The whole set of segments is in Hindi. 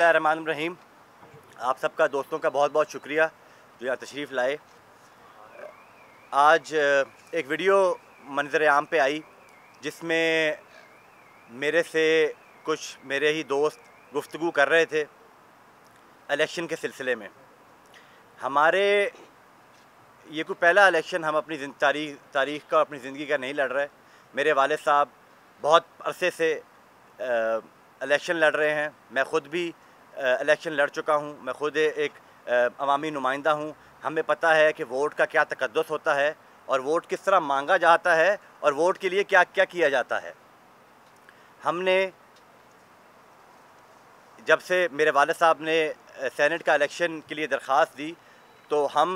बिस्मिल्लाहिर्रहमानिर्रहीम। आप सबका दोस्तों का बहुत बहुत शुक्रिया जो यहाँ तशरीफ़ लाए। आज एक वीडियो मंज़र आम पे आई जिसमें मेरे से कुछ मेरे ही दोस्त गुफ्तगू कर रहे थे इलेक्शन के सिलसिले में। हमारे ये कोई पहला इलेक्शन हम अपनी तारीख़ का अपनी ज़िंदगी का नहीं लड़ रहे। मेरे वालिद साहब बहुत अरसे से इलेक्शन लड़ रहे हैं। मैं ख़ुद भी इलेक्शन लड़ चुका हूँ। मैं ख़ुद एक अवामी नुमाइंदा हूँ। हमें पता है कि वोट का क्या तकद्दुस होता है और वोट किस तरह मांगा जाता है और वोट के लिए क्या क्या किया जाता है। हमने जब से मेरे वालिद साहब ने सेनेट का इलेक्शन के लिए दरख्वास्त दी तो हम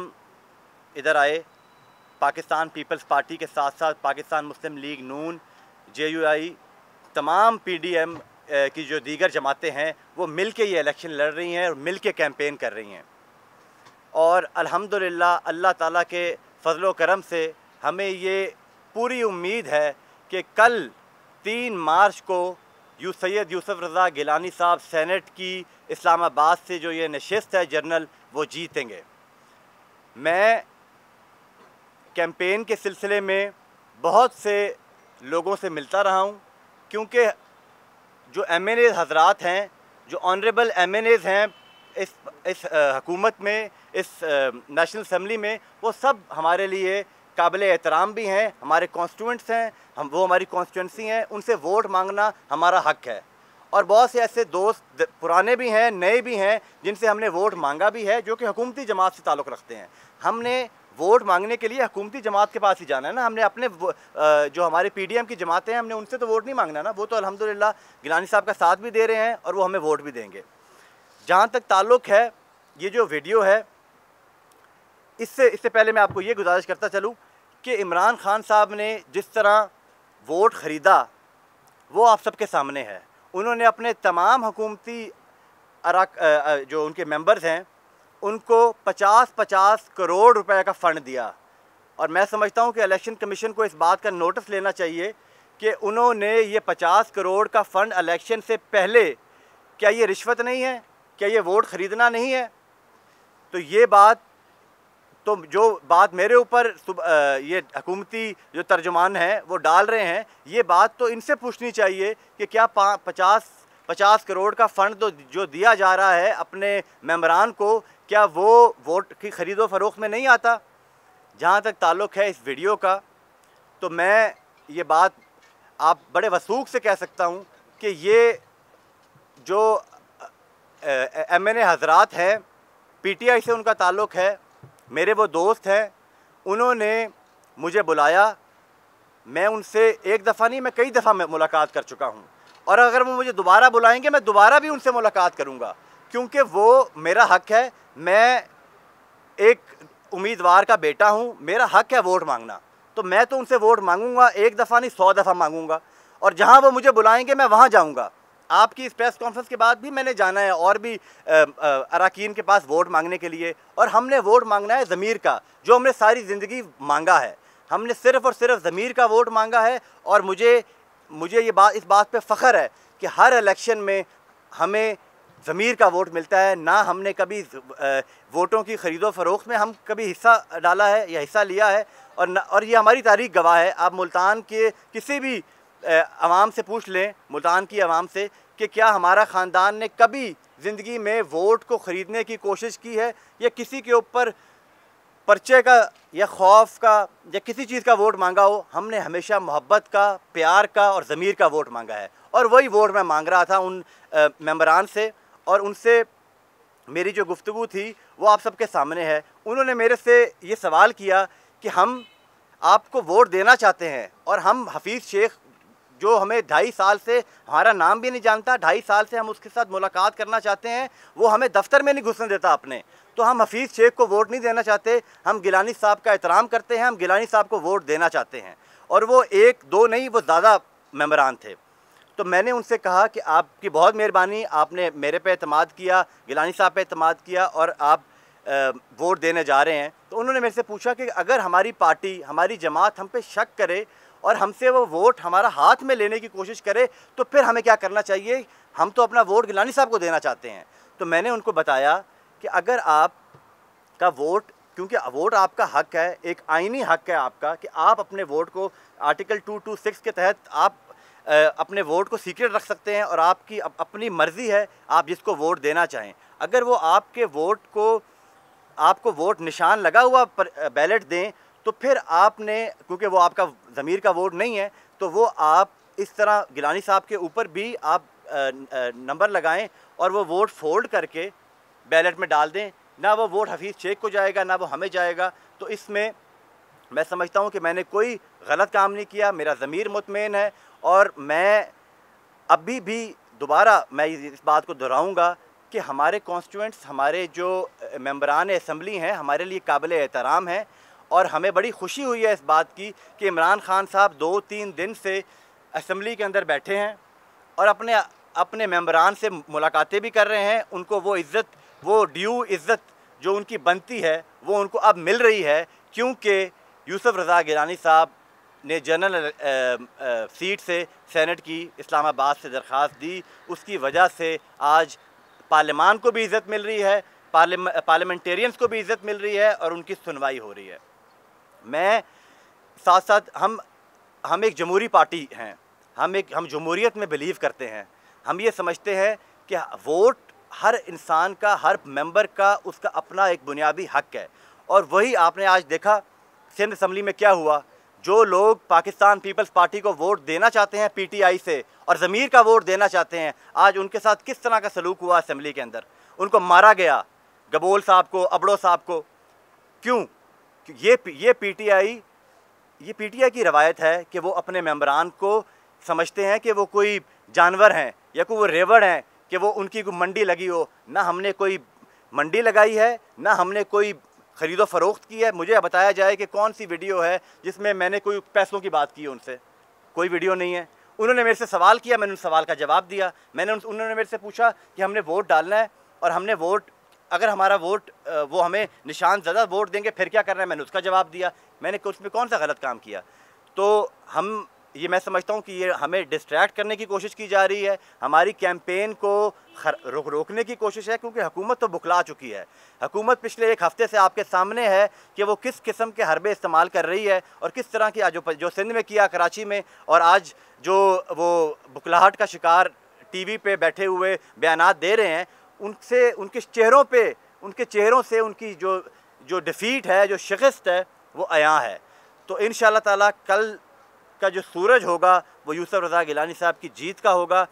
इधर आए। पाकिस्तान पीपल्स पार्टी के साथ साथ पाकिस्तान मुस्लिम लीग नून, JUI, तमाम PDM की जो दीगर जमातें हैं वो मिल के ये इलेक्शन लड़ रही हैं और मिल के कैंपेन कर रही हैं। और अल्हम्दुलिल्लाह अल्लाह ताला के फ़ज़ल व करम से हमें ये पूरी उम्मीद है कि कल 3 मार्च को सैयद यूसुफ रज़ा गिलानी साहब सेनेट की इस्लामाबाद से जो ये नशिस्त है जनरल, वो जीतेंगे। मैं कैंपेन के सिलसिले में बहुत से लोगों से मिलता रहा हूँ, क्योंकि जो MNAs हज़रात हैं, जो ऑनरेबल MNAs हैं इस हुकूमत में, इस नेशनल असम्बली में, वो सब हमारे लिए काबिल एहतराम भी हैं, हमारे कॉन्स्टिट्यूएंट्स हैं, वो हमारी कॉन्स्टिट्यूंसी हैं। उनसे वोट मांगना हमारा हक़ है। और बहुत से ऐसे दोस्त पुराने भी हैं, नए भी हैं, जिनसे हमने वोट मांगा भी है, जो कि हुकूमती जमात से ताल्लुक़ रखते हैं। हमने वोट मांगने के लिए हुकूमती जमात के पास ही जाना है ना। हमने अपने जो हमारे PDM की जमातें हैं, हमने उनसे तो वोट नहीं मांगना ना। वो तो अल्हम्दुलिल्लाह गिलानी साहब का साथ भी दे रहे हैं और वो हमें वोट भी देंगे। जहाँ तक ताल्लुक़ है ये जो वीडियो है, इससे पहले मैं आपको ये गुजारिश करता चलूँ कि इमरान खान साहब ने जिस तरह वोट ख़रीदा वो आप सबके सामने है। उन्होंने अपने तमाम हुकूमती जो उनके मेंबर्स हैं उनको 50-50 करोड़ रुपए का फ़ंड दिया। और मैं समझता हूँ कि इलेक्शन कमीशन को इस बात का नोटिस लेना चाहिए कि उन्होंने ये 50 करोड़ का फ़ंड इलेक्शन से पहले, क्या ये रिश्वत नहीं है? क्या ये वोट ख़रीदना नहीं है? तो ये बात, तो जो बात मेरे ऊपर ये हुकूमती जो तर्जुमान हैं वो डाल रहे हैं, ये बात तो इनसे पूछनी चाहिए कि क्या 50 करोड़ का फ़ंड तो जो दिया जा रहा है अपने मेंबरान को, क्या वो वोट की ख़रीदो फ़रोख्त में नहीं आता? जहाँ तक ताल्लुक़ है इस वीडियो का, तो मैं ये बात आप बड़े वसूख से कह सकता हूँ कि ये जो MNA हज़रात हैं, PTI से उनका ताल्लुक़ है, मेरे वो दोस्त हैं, उन्होंने मुझे बुलाया। मैं उनसे एक दफ़ा नहीं, मैं कई दफ़ा मुलाकात कर चुका हूँ। और अगर वो मुझे दोबारा बुलाएंगे मैं दोबारा भी उनसे मुलाकात करूँगा, क्योंकि वो मेरा हक़ है। मैं एक उम्मीदवार का बेटा हूँ, मेरा हक़ है वोट मांगना। तो मैं तो उनसे वोट मांगूंगा, एक दफ़ा नहीं 100 दफ़ा मांगूंगा। और जहाँ वो मुझे बुलाएंगे मैं वहाँ जाऊँगा। आपकी इस प्रेस कॉन्फ्रेंस के बाद भी मैंने जाना है और भी अरकान के पास वोट मांगने के लिए। और हमने वोट मांगना है ज़मीर का, जो हमने सारी ज़िंदगी मांगा है। हमने सिर्फ़ और सिर्फ ज़मीर का वोट मांगा है। और मुझे इस बात पे फ़ख्र है कि हर इलेक्शन में हमें ज़मीर का वोट मिलता है। ना हमने कभी वोटों की ख़रीदो फ़रोख्त में हम कभी हिस्सा डाला है या हिस्सा लिया है। और ये हमारी तारीख़ गवाह है। आप मुल्तान के किसी भी अवाम से पूछ लें, मुल्तान की अवाम से, कि क्या हमारा ख़ानदान ने कभी ज़िंदगी में वोट को ख़रीदने की कोशिश की है या किसी के ऊपर पर्चे का या खौफ का या किसी चीज़ का वोट मांगा हो। हमने हमेशा मोहब्बत का, प्यार का और ज़मीर का वोट मांगा है। और वही वोट मैं मांग रहा था उन मेंबरान से। और उनसे मेरी जो गुफ्तगू थी वो आप सबके सामने है। उन्होंने मेरे से ये सवाल किया कि हम आपको वोट देना चाहते हैं और हम हफीज़ शेख, जो हमें 2.5 साल से हमारा नाम भी नहीं जानता, 2.5 साल से हम उसके साथ मुलाकात करना चाहते हैं, वो हमें दफ्तर में नहीं घुसने देता अपने, तो हम हफीज़ शेख को वोट नहीं देना चाहते। हम गिलानी साहब का एहतराम करते हैं, हम गिलानी साहब को वोट देना चाहते हैं। और वो 1-2 नहीं, वो ज़्यादा मेंबरान थे। तो मैंने उनसे कहा कि आपकी बहुत मेहरबानी, आपने मेरे पे एतमाद किया, गिलानी साहब पे एतमाद किया और आप वोट देने जा रहे हैं। तो उन्होंने मेरे से पूछा कि अगर हमारी पार्टी, हमारी जमात हम पे शक करे और हमसे वो वोट हमारा हाथ में लेने की कोशिश करे तो फिर हमें क्या करना चाहिए। हम तो अपना वोट गिलानी साहब को देना चाहते हैं। तो मैंने उनको बताया कि अगर आप का वोट, क्योंकि वोट आपका हक है, एक आईनी हक है आपका कि आप अपने वोट को आर्टिकल 226 के तहत आप अपने वोट को सीक्रेट रख सकते हैं और आपकी अपनी मर्ज़ी है आप जिसको वोट देना चाहें। अगर वो आपके वोट को, आपको वोट निशान लगा हुआ बैलेट दें तो फिर आपने, क्योंकि वो आपका ज़मीर का वोट नहीं है, तो वो आप इस तरह गिलानी साहब के ऊपर भी आप नंबर लगाएं और वो वोट फोल्ड करके बैलेट में डाल दें। ना वो वोट हफीज़ शेख को जाएगा ना वो हमें जाएगा। तो इसमें मैं समझता हूँ कि मैंने कोई गलत काम नहीं किया, मेरा ज़मीर मुतमईन है। और मैं अभी भी दोबारा मैं इस बात को दोहराऊँगा कि हमारे कॉन्स्टिट्यूएंट्स, हमारे जो मेंबरान असम्बली हैं, हमारे लिए काबिल एहतराम हैं। और हमें बड़ी खुशी हुई है इस बात की कि इमरान खान साहब 2-3 दिन से असम्बली के अंदर बैठे हैं और अपने मेंबरान से मुलाकातें भी कर रहे हैं। उनको वो इज़्ज़त, वो ड्यू इज़्ज़त जो उनकी बनती है वो उनको अब मिल रही है, क्योंकि यूसुफ रज़ा गिलानी साहब ने जनरल सीट से सेनेट की इस्लामाबाद से दरख्वास्त दी। उसकी वजह से आज पार्लियामान को भी इज़्ज़त मिल रही है, पार्लियामेंटेरियंस को भी इज़्ज़त मिल रही है और उनकी सुनवाई हो रही है। मैं साथ साथ हम एक जमहूरी पार्टी हैं, हम जमहूरियत में बिलीव करते हैं। हम ये समझते हैं कि वोट हर इंसान का, हर मेंबर का उसका अपना एक बुनियादी हक है। और वही आपने आज देखा सिंध असम्बली में क्या हुआ। जो लोग पाकिस्तान पीपल्स पार्टी को वोट देना चाहते हैं पीटीआई से और ज़मीर का वोट देना चाहते हैं, आज उनके साथ किस तरह का सलूक हुआ असम्बली के अंदर। उनको मारा गया, गबोल साहब को, अबड़ो साहब को। क्यों? ये पीटीआई की रवायत है कि वो अपने मेंबरान को समझते हैं कि वो कोई जानवर हैं या कोई वो रेवड़ हैं कि वो उनकी कोई मंडी लगी हो। ना हमने कोई मंडी लगाई है, ना हमने कोई ख़रीदो फ़रोख्त की है। मुझे बताया जाए कि कौन सी वीडियो है जिसमें मैंने कोई पैसों की बात की है उनसे। कोई वीडियो नहीं है। उन्होंने मेरे से सवाल किया, मैंने उन सवाल का जवाब दिया। उन्होंने मेरे से पूछा कि हमने वोट डालना है और हमने वोट, अगर हमारा वोट वो हमें निशान ज़्यादा वोट देंगे फिर क्या करना है, मैंने उसका जवाब दिया। मैंने उसमें कौन सा गलत काम किया? तो मैं समझता हूँ कि ये हमें डिस्ट्रैक्ट करने की कोशिश की जा रही है, हमारी कैंपेन को रोकने की कोशिश है, क्योंकि हुकूमत तो बुखला चुकी है। हुकूमत पिछले 1 हफ़्ते से आपके सामने है कि वो किस किस्म के हरबे इस्तेमाल कर रही है और किस तरह की जो सिंध में किया, कराची में, और आज जो वो बुखलाहट का शिकार टीवी पे बैठे हुए बयानात दे रहे हैं, उनसे, उनके चेहरों से उनकी जो डिफ़ीट है, जो शिकस्त है, वो अयां है। तो इंशाअल्लाह ताला कल का जो सूरज होगा वो यूसुफ रज़ा गिलानी साहब की जीत का होगा।